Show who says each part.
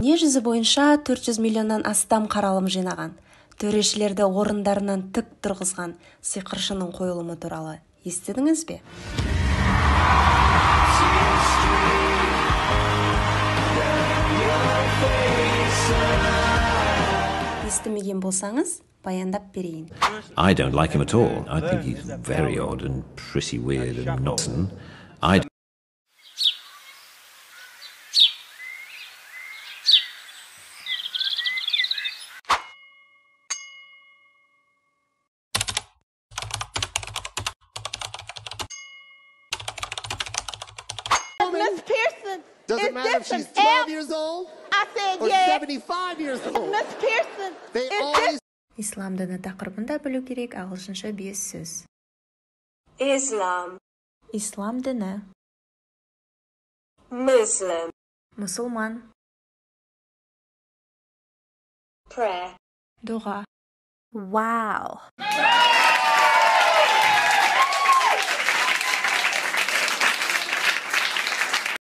Speaker 1: Дүние жүзі бойынша 400 миллионнан астам қаралым жинаған. Төрешілерді орындарынан тік тұрғызған сиқыршының қойылымы туралы естідіңіз бе? Естімеген болсаңыз, баяндап берейін.
Speaker 2: I don't like him at all. I think he's very odd and pretty weird and nonsense.
Speaker 3: Miss Pearson,
Speaker 4: doesn't matter if she's 12 years old
Speaker 3: I said
Speaker 4: or
Speaker 3: yes.
Speaker 4: 75 years old.
Speaker 3: Miss Pearson,
Speaker 4: They always
Speaker 1: Ислам діні тақырыбында білу керек ағылшынша 5 сөз.
Speaker 5: Islam,
Speaker 1: Ислам діні,
Speaker 5: Muslim,
Speaker 1: мұсылман,
Speaker 5: prayer.
Speaker 1: дұға.
Speaker 6: Wow.